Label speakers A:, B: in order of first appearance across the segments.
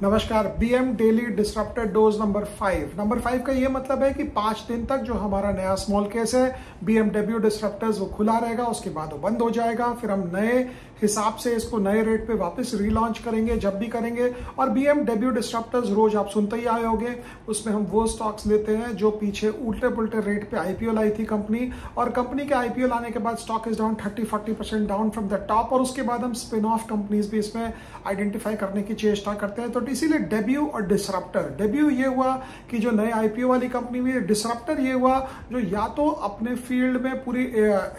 A: नमस्कार। BM daily disrupted dose number 5 का ये मतलब है कि 5 दिन तक जो हमारा नया स्मॉल केस है बीएमडब्ल्यू डिसरप्टर्स वो खुला रहेगा, उसके बाद वो बंद हो जाएगा। फिर हम नए हिसाब से इसको नए रेट पे वापस रीलॉन्च करेंगे जब भी करेंगे। और बीएमडब्ल्यू डिसरप्टर्स रोज आप सुनते ही आए होंगे, उसमें हम वो स्टॉक्स लेते हैं जो पीछे उल्टे पुल्टे रेट पे आईपीओ लाई थी कंपनी, और कंपनी के आईपीओ लाने के बाद stock is down 30-40% down from the top, और उसके बाद हम स्पिन ऑफ कंपनीज भी इसमें आइडेंटिफाई करने की चेष्टा करते हैं। तो इसीलिए डेब्यू और डिसरप्टर, डेब्यू ये हुआ कि जो नए आईपीओ वाली कंपनी हुई, डिसरप्टर ये हुआ जो या तो अपने फील्ड में पूरी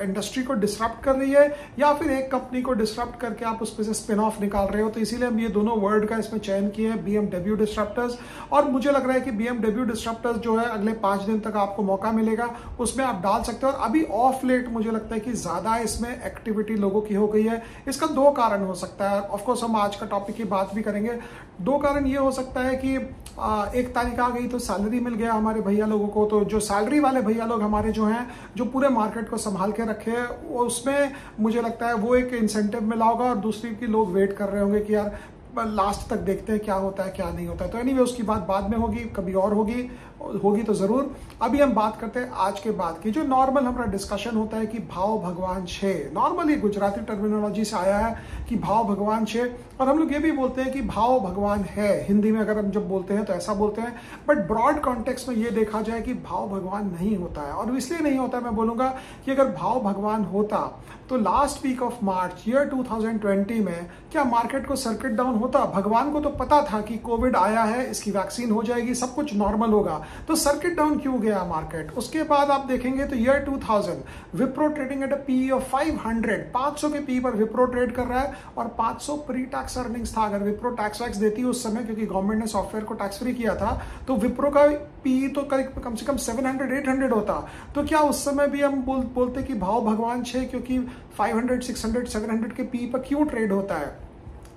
A: इंडस्ट्री को डिसरप्ट कर रही है या फिर एक कंपनी को डिसरप्ट करके आप उस पर से स्पिन ऑफ निकाल रहे हो। तो इसीलिए हम ये दोनों वर्ड का इसमें चयन किए हैं, बीएमडब्ल्यू डिसरप्टर्स। और मुझे लग रहा है कि बीएमडब्ल्यू डिसरप्टर्स जो है अगले 5 दिन तक आपको मौका मिलेगा, उसमें आप डाल सकते हो। और अभी ऑफ लेट मुझे लगता है कि ज्यादा इसमें एक्टिविटी लोगों की हो गई है। इसका 2 कारण हो सकता है। ऑफकोर्स हम आज का टॉपिक की बात भी करेंगे। 2 कारण ये हो सकता है कि 1 तारीख आ गई तो सैलरी मिल गया हमारे भैया लोगों को, तो जो सैलरी वाले भैया लोग हमारे जो हैं, जो पूरे मार्केट को संभाल के रखे हैं, उसमें मुझे लगता है वो एक इंसेंटिव मिला होगा। और दूसरी की लोग वेट कर रहे होंगे कि यार लास्ट तक देखते हैं क्या होता है क्या नहीं होता है। तो एनीवे उसकी बात बाद में होगी, कभी और होगी तो जरूर। अभी हम बात करते हैं आज के बाद की, जो नॉर्मल हमारा डिस्कशन होता है कि भाव भगवान छे। नॉर्मली गुजराती टर्मिनोलॉजी से आया है कि भाव भगवान छे, और हम लोग ये भी बोलते हैं कि भाव भगवान है। हिंदी में अगर हम जब बोलते हैं तो ऐसा बोलते हैं, बट ब्रॉड कॉन्टेक्स्ट में ये देखा जाए कि भाव भगवान नहीं होता है। और इसलिए नहीं होता है, मैं बोलूंगा कि अगर भाव भगवान होता तो last week of March year 2020 में क्या मार्केट को सर्किट डाउन होता? भगवान को तो पता था कि कोविड आया है, इसकी वैक्सीन हो जाएगी, सब कुछ नॉर्मल होगा, तो सर्किट डाउन क्यों गया मार्केट? उसके बाद आप देखेंगे तो year 2000 Wipro trading at a PE of 500 के पी पर विप्रो ट्रेड कर रहा है, और 500 प्री टैक्स अर्निंग्स था। अगर विप्रो टैक्स वैक्स देती उस समय, क्योंकि गवर्नमेंट ने सॉफ्टवेयर को टैक्स फ्री किया था, तो विप्रो का पी तो कम से कम 700-800 होता। तो क्या उस समय भी हम बोलते कि भाव भगवान छे, क्योंकि 500, 600, 700 के पी पर क्यों ट्रेड होता है?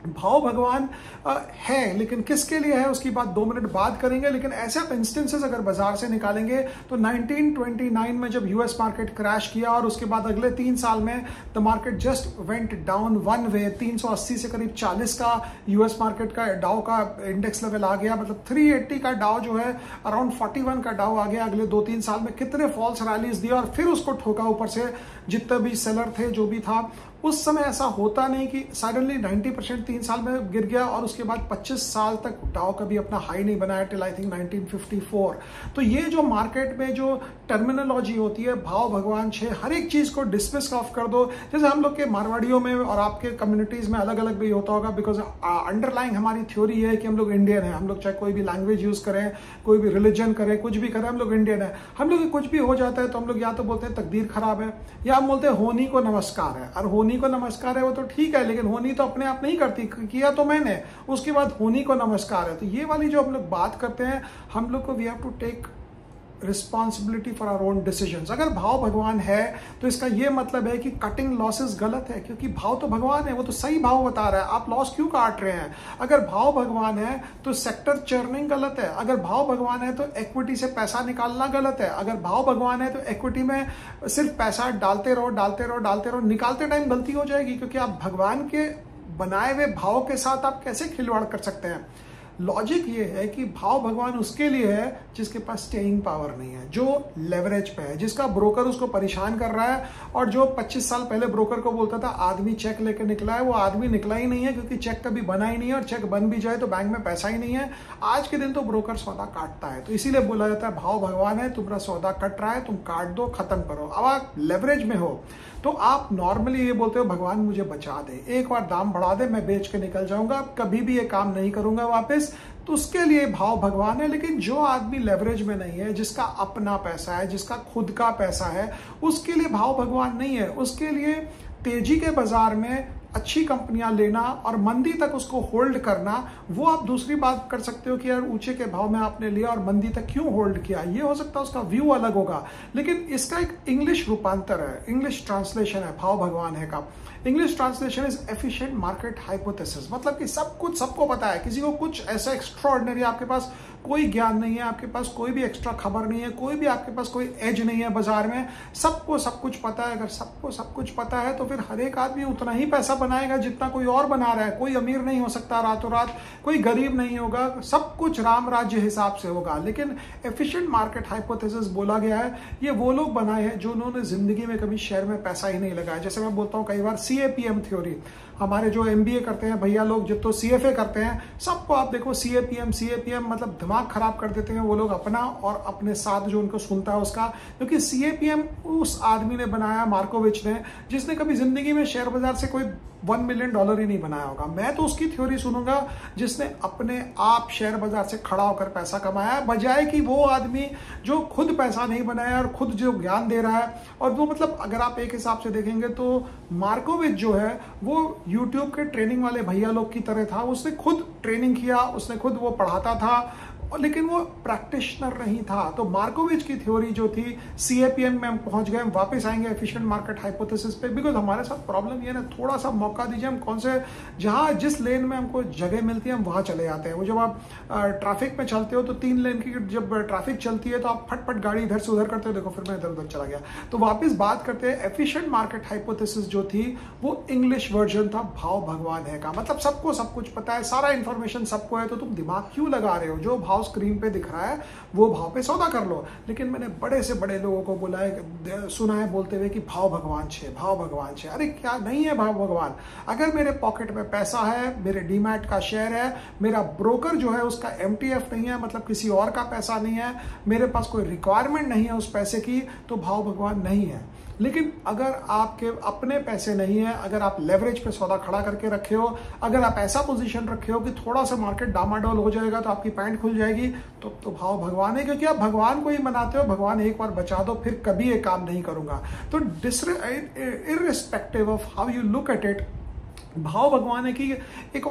A: भाव भगवान है, लेकिन किसके लिए है उसकी बात 2 मिनट बाद करेंगे। लेकिन ऐसे आप इंस्टेंसेस अगर बाजार से निकालेंगे तो 1929 में जब यूएस मार्केट क्रैश किया, और उसके बाद अगले 3 साल में the market just went down one way, 380 से करीब 40 का यूएस मार्केट का डाउ का इंडेक्स लेवल आ गया। मतलब 380 का डाउ जो है अराउंड 41 का डाउ आ गया। अगले 2-3 साल में कितने फॉल्स रैलीज दिए और फिर उसको ठोका ऊपर से, जितने भी सेलर थे जो भी था। उस समय ऐसा होता नहीं कि सडनली 90% 3 साल में गिर गया, और उसके बाद 25 साल तक डाउ कभी अपना हाई नहीं बनाया, टिल आई थिंक 1954। तो ये जो मार्केट में जो टर्मिनोलॉजी होती है भाव भगवान छे, हर एक चीज को डिसमिस ऑफ कर दो। जैसे हम लोग के मारवाड़ियों में और आपके कम्युनिटीज में अलग अलग भी होता होगा, बिकॉज अंडरलाइंग हमारी थ्योरी है कि हम लोग इंडियन है। हम लोग चाहे कोई भी लैंग्वेज यूज करें, कोई भी रिलीजन करें, कुछ भी करें, हम लोग इंडियन है। हम लोग कुछ भी हो जाता है तो हम लोग या तो बोलते हैं तकदीर खराब है, या हम बोलते हैं होनी को नमस्कार है। और होनी को नमस्कार है वो तो ठीक है, लेकिन होनी तो अपने आप नहीं करती, किया तो मैंने, उसके बाद होनी को नमस्कार है। तो ये वाली जो हम लोग बात करते हैं, हम लोग को we have to take responsibility for our own decisions. अगर भाव भगवान है तो इसका ये मतलब है कि कटिंग लॉसेस गलत है, क्योंकि भाव तो भगवान है, वो तो सही भाव बता रहा है, आप लॉस क्यों काट रहे हैं? अगर भाव भगवान है तो सेक्टर चर्निंग गलत है। अगर भाव भगवान है तो इक्विटी से पैसा निकालना गलत है। अगर भाव भगवान है तो इक्विटी में सिर्फ पैसा डालते रहो, निकालते टाइम गलती हो जाएगी, क्योंकि आप भगवान के बनाए हुए भाव के साथ आप कैसे खिलवाड़ कर सकते हैं? लॉजिक ये है कि भाव भगवान उसके लिए है जिसके पास स्टेइंग पावर नहीं है, जो लेवरेज पे है, जिसका ब्रोकर उसको परेशान कर रहा है। और जो 25 साल पहले ब्रोकर को बोलता था आदमी चेक लेकर निकला है, वो आदमी निकला ही नहीं है, क्योंकि चेक कभी बना ही नहीं है, और चेक बन भी जाए तो बैंक में पैसा ही नहीं है। आज के दिन तो ब्रोकर सौदा काटता है, तो इसीलिए बोला जाता है भाव भगवान है, तुम्हारा सौदा कट रहा है, तुम काट दो, खत्म करो। अब आप लेवरेज में हो तो आप नॉर्मली ये बोलते हो भगवान मुझे बचा दे, एक बार दाम बढ़ा दे, मैं बेच के निकल जाऊंगा, कभी भी ये काम नहीं करूंगा वापस। तो उसके लिए भाव भगवान है। लेकिन जो आदमी लेवरेज में नहीं है, जिसका अपना पैसा है, जिसका खुद का पैसा है, उसके लिए भाव भगवान नहीं है। उसके लिए तेजी के बाजार में अच्छी कंपनियां लेना और मंदी तक उसको होल्ड करना, वो आप दूसरी बात कर सकते हो कि यार ऊंचे के भाव में आपने लिया और मंदी तक क्यों होल्ड किया, ये हो सकता है उसका व्यू अलग होगा। लेकिन इसका एक इंग्लिश रूपांतर है, इंग्लिश ट्रांसलेशन है भाव भगवान है का। English translation is efficient market hypothesis, मतलब कि सब कुछ सबको पता है, किसी को कुछ ऐसा एक्स्ट्राऑर्डिनरी, आपके पास कोई ज्ञान नहीं है, आपके पास कोई भी एक्स्ट्रा खबर नहीं है, कोई भी आपके पास कोई एज नहीं है बाजार में, सबको सब कुछ पता है। अगर सबको सब कुछ पता है तो फिर हर एक आदमी उतना ही पैसा बनाएगा जितना कोई और बना रहा है। कोई अमीर नहीं हो सकता रातों रात, कोई गरीब नहीं होगा, सब कुछ राम राज्य हिसाब से होगा। लेकिन एफिशिएंट मार्केट हाइपोथेसिस बोला गया है, ये वो लोग बनाए हैं जो उन्होंने जिंदगी में कभी शेयर में पैसा ही नहीं लगाया। जैसे मैं बोलता हूँ कई बार CAPM थ्योरी, हमारे जो MBA करते हैं भैया लोग, जो तो CFA करते हैं, सबको आप देखो CAPM मतलब दिमाग खराब कर देते हैं वो लोग अपना और अपने साथ जो उनको सुनता है उसका। क्योंकि CAPM उस आदमी ने बनाया, मार्कोविच ने, जिसने कभी जिंदगी में शेयर बाजार से कोई $1 मिलियन ही नहीं बनाया होगा। मैं तो उसकी थ्योरी सुनूंगा जिसने अपने आप शेयर बाजार से खड़ा होकर पैसा कमाया, बजाय कि वो आदमी जो खुद पैसा नहीं बनाया और खुद जो ज्ञान दे रहा है। और वो मतलब अगर आप एक हिसाब से देखेंगे तो मार्कोविच जो है वो यूट्यूब के ट्रेनिंग वाले भैया लोग की तरह था। उसने खुद ट्रेनिंग किया, उसने खुद वो पढ़ाता था, लेकिन वो प्रैक्टिशनर नहीं था। तो मार्कोविच की थ्योरी जो थी, CAPM में हम पहुंच गए। हम वापस आएंगे एफिशिएंट मार्केट हाइपोथेसिस पे, बिकॉज हमारे साथ प्रॉब्लम ये ना, थोड़ा सा मौका दीजिए, हम कौन से जहां जिस लेन में हमको जगह मिलती है हम वहां चले जाते हैं। वो जब आप ट्रैफिक में चलते हो तो 3 लेन की जब ट्रैफिक चलती है तो आप फटफट गाड़ी इधर से उधर करते हो। देखो फिर मैं इधर उधर चला गया। तो वापस बात करते हैं, एफिशिएंट मार्केट हाइपोथेसिस जो थी वो इंग्लिश वर्जन था भाव भगवान है का। मतलब सबको सब कुछ पता है, सारा इंफॉर्मेशन सबको है, तो तुम दिमाग क्यों लगा रहे हो? जो भाव स्क्रीन पे दिख रहा है वो भाव पे सौदा कर लो। लेकिन मैंने बड़े से बड़े लोगों को सुना है बोलते हुए कि भाव भगवान छे, भाव भगवान छे। अरे क्या नहीं है भाव भगवान? अगर मेरे पॉकेट में पैसा है, मेरे डीमैट का शेयर है, मेरा ब्रोकर जो है उसका MTF नहीं है, मतलब किसी और का पैसा नहीं है, मेरे पास कोई रिक्वायरमेंट नहीं है उस पैसे की, तो भाव भगवान नहीं है। लेकिन अगर आपके अपने पैसे नहीं है, अगर आप लेवरेज पे सौदा खड़ा करके रखे हो, अगर आप ऐसा पोजीशन रखे हो कि थोड़ा सा मार्केट डामाडोल हो जाएगा तो आपकी पैंट खुल जाएगी, तो भाव भगवान है। क्योंकि आप भगवान को ही मनाते हो, भगवान एक बार बचा दो फिर कभी ये काम नहीं करूंगा। तो irrespective of how you look at it, भाव भगवान है कि एक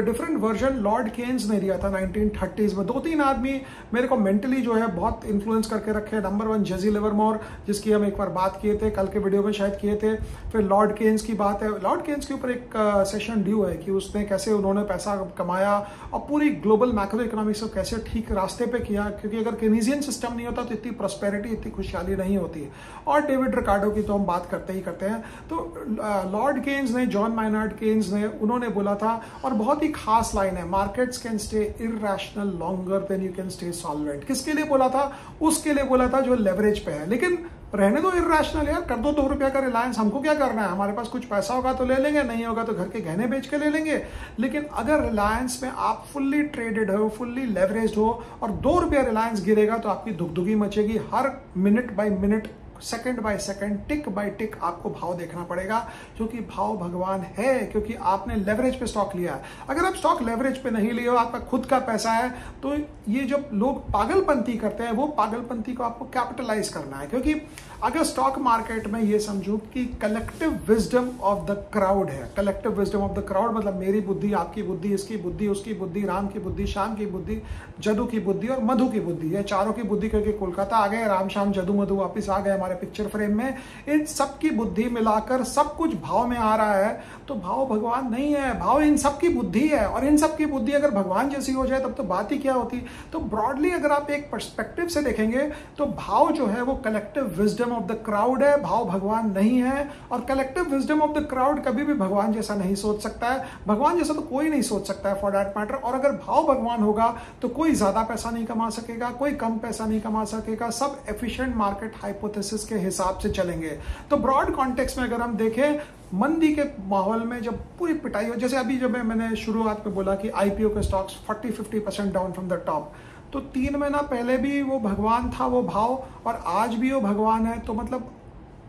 A: डिफरेंट वर्जन लॉर्ड केन्स ने दिया था 1930s में। 2-3 आदमी मेरे को मेंटली जो है बहुत इन्फ्लुएंस करके रखे। नंबर 1 जेसी लिवरमोर, जिसकी हम एक बार बात किए थे, कल के वीडियो में शायद किए थे। फिर लॉर्ड केन्स की बात है। लॉर्ड केन्स के ऊपर एक सेशन ड्यू है कि उसने कैसे उन्होंने पैसा कमाया और पूरी ग्लोबल मैक्रो इकोनॉमिक्स को कैसे ठीक रास्ते पे किया। क्योंकि अगर केनीजियन सिस्टम नहीं होता तो इतनी प्रॉस्पेरिटी, इतनी खुशहाली नहीं होती। और डेविड रिकार्डो की तो हम बात करते ही करते हैं। तो लॉर्ड केन्स ने, जॉन माइनार्ड केन्स ने, उन्होंने बोला था, और बहुत ही खास लाइन है, markets can stay irrational longer than you can stay solvent. किसके लिए बोला था? उसके लिए बोला था जो लेवरेज पे है। लेकिन रहने दो इररेशनल यार, कर दो 2 रुपया का रिलायंस, हमको क्या करना है? हमारे पास कुछ पैसा होगा तो ले लेंगे, नहीं होगा तो घर के गहने बेच के ले लेंगे। लेकिन अगर रिलायंस में आप फुल्ली ट्रेडेड हो, फुल्ली लेवरेज हो और 2 रुपया रिलायंस गिरेगा तो आपकी दुगदुगी मचेगी। हर minute by minute, second by second, tick by tick आपको भाव देखना पड़ेगा, क्योंकि भाव भगवान है। क्योंकि आपने लेवरेज पे स्टॉक लिया है। अगर आप स्टॉक लेवरेज पे नहीं लिए हो, आपका खुद का पैसा है, तो ये जब लोग पागलपंती करते हैं, वो पागलपंती को आपको कैपिटलाइज करना है। क्योंकि अगर स्टॉक मार्केट में ये समझो कि collective wisdom of the crowd है, collective wisdom of the crowd मतलब मेरी बुद्धि, आपकी बुद्धि, इसकी बुद्धि, उसकी बुद्धि, राम की बुद्धि, श्याम की बुद्धि, जदू की बुद्धि और मधु की बुद्धि, ये चारों की बुद्धि करके कोलकाता आ गए, राम श्याम जदू मधु वापिस आ गए हमारे पिक्चर फ्रेम में। इन सब की बुद्धि मिलाकर सब कुछ भाव में आ रहा है, तो भाव भगवान नहीं है, भाव इन सब की बुद्धि है। और इन सब की बुद्धि अगर भगवान जैसी हो जाए तब तो बात ही क्या होती। तो ब्रॉडली अगर आप एक पर्सपेक्टिव से देखेंगे तो भाव जो है वो collective wisdom of the crowd है, भाव भगवान नहीं है। और collective wisdom of the crowd कभी भी भगवान जैसा नहीं सोच सकता है, भगवान जैसा तो कोई नहीं सोच सकता है फॉर दैट मैटर। और अगर भाव भगवान होगा तो कोई ज्यादा पैसा नहीं कमा सकेगा, कोई कम पैसा नहीं कमा सकेगा, सब एफिशिएंट मार्केट हाइपोथेसिस के हिसाब से चलेंगे। तो ब्रॉड कॉन्टेक्स्ट में अगर हम देखें, मंदी के माहौल में जब पूरी पिटाई हो, जैसे अभी जब मैंने शुरुआत में बोला कि IPO के stocks 40-50% down from the top, तो 3 महीना पहले भी वो भगवान था वो भाव, और आज भी वो भगवान है। तो मतलब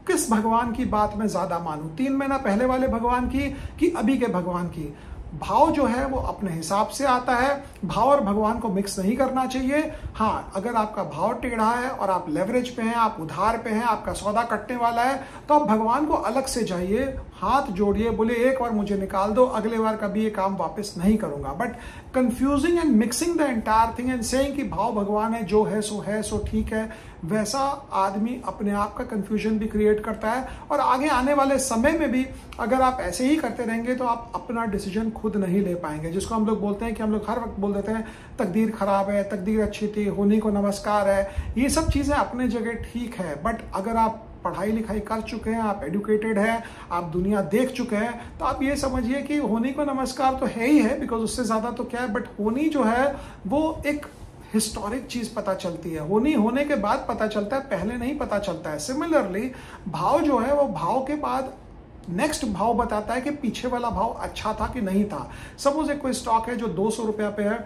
A: किस भगवान की बात में ज्यादा मानूं, 3 महीना पहले वाले भगवान की कि अभी के भगवान की? भाव जो है वो अपने हिसाब से आता है, भाव और भगवान को मिक्स नहीं करना चाहिए। हाँ, अगर आपका भाव टेढ़ा है और आप लेवरेज पे हैं, आप उधार पे हैं, आपका सौदा कटने वाला है, तो आप भगवान को अलग से जाइए, हाथ जोड़िए, बोले एक बार मुझे निकाल दो, अगले बार कभी ये काम वापस नहीं करूंगा। But confusing and mixing the entire thing and saying कि भाव भगवान है, जो है सो ठीक है, वैसा आदमी अपने आप का कंफ्यूजन भी क्रिएट करता है। और आगे आने वाले समय में भी अगर आप ऐसे ही करते रहेंगे तो आप अपना डिसीजन खुद नहीं ले पाएंगे। जिसको हम लोग बोलते हैं कि हम लोग हर वक्त बोल देते हैं तकदीर खराब है, तकदीर अच्छी थी, होने को नमस्कार है, ये सब चीजें अपने जगह ठीक है। बट अगर आप पढ़ाई लिखाई कर चुके हैं, आप एडुकेटेड हैं, आप दुनिया देख चुके हैं, तो आप ये समझिए कि होनी को नमस्कार तो है ही है, बिकॉज उससे ज़्यादा तो क्या है, बट होनी जो है वो एक हिस्टोरिक चीज पता चलती है। होनी होने के बाद पता चलता है, पहले नहीं पता चलता है। सिमिलरली भाव जो है वो भाव के बाद नेक्स्ट भाव बताता है कि पीछे वाला भाव अच्छा था कि नहीं था। सपोज एक कोई स्टॉक है जो 200 रुपया पे है,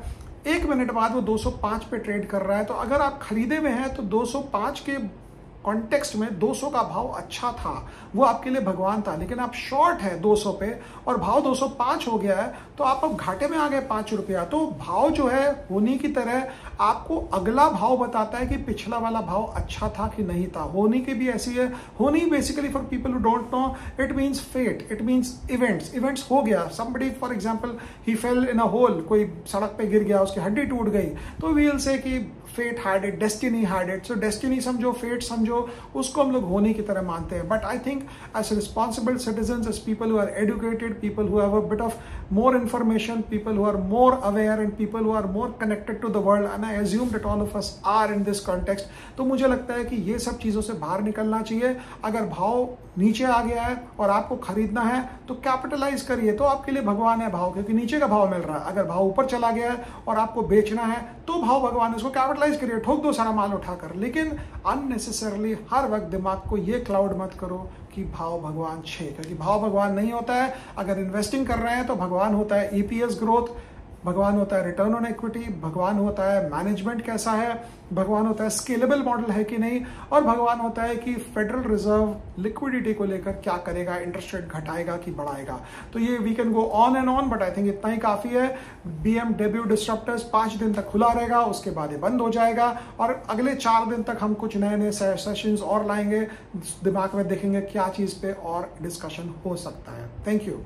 A: 1 मिनट बाद वो 205 पे ट्रेड कर रहा है, तो अगर आप खरीदे हुए हैं तो 205 के कॉन्टेक्स्ट में 200 का भाव अच्छा था, वो आपके लिए भगवान था। लेकिन आप शॉर्ट है 200 पे और भाव 205 हो गया है, तो आप अब घाटे में आ गए 5 रुपया। तो भाव जो है होनी की तरह आपको अगला भाव बताता है कि पिछला वाला भाव अच्छा था कि नहीं था। होनी की भी ऐसी है। होनी basically for people who don't know, it means fate, it means events. Events हो गया, somebody for example he fell in a hole, कोई सड़क पे गिर गया, उसकी हड्डी टूट गई, तो वी विल से कि fate had it, destiny had it. So destiny समझो, फेट समझो, उसको हम लोग होने की तरह मानते हैं। But I think as responsible citizen, as people who are educated, people who have a bit of more information, people who are more aware and people who are more connected to the world, and I assume that all of us are in this context, तो मुझे लगता है कि ये सब चीज़ों से बाहर निकलना चाहिए। अगर भाव नीचे आ गया है और आपको खरीदना है तो कैपिटलाइज करिए, तो आपके लिए भगवान है भाव, क्योंकि नीचे का भाव मिल रहा है। अगर भाव ऊपर चला गया है और आपको बेचना है तो भाव भगवान है, उसको कैपिटलाइज करिए, ठोक दो सारा माल उठाकर। लेकिन अननेसेसरली हर वक्त दिमाग को ये क्लाउड मत करो कि भाव भगवान छे, क्योंकि भाव भगवान नहीं होता है। अगर इन्वेस्टिंग कर रहे हैं तो भगवान होता है ईपीएस ग्रोथ, भगवान होता है रिटर्न ऑन इक्विटी, भगवान होता है मैनेजमेंट कैसा है, भगवान होता है स्केलेबल मॉडल है कि नहीं, और भगवान होता है कि फेडरल रिजर्व लिक्विडिटी को लेकर क्या करेगा, इंटरेस्ट रेट घटाएगा कि बढ़ाएगा। तो ये we can go on and on, but I think इतना ही काफी है। BMW डिस्ट्रप्टर्स 5 दिन तक खुला रहेगा, उसके बाद ये बंद हो जाएगा, और अगले 4 दिन तक हम कुछ नए नए सेशंस और लाएंगे, दिमाग में देखेंगे क्या चीज पे और डिस्कशन हो सकता है। Thank you.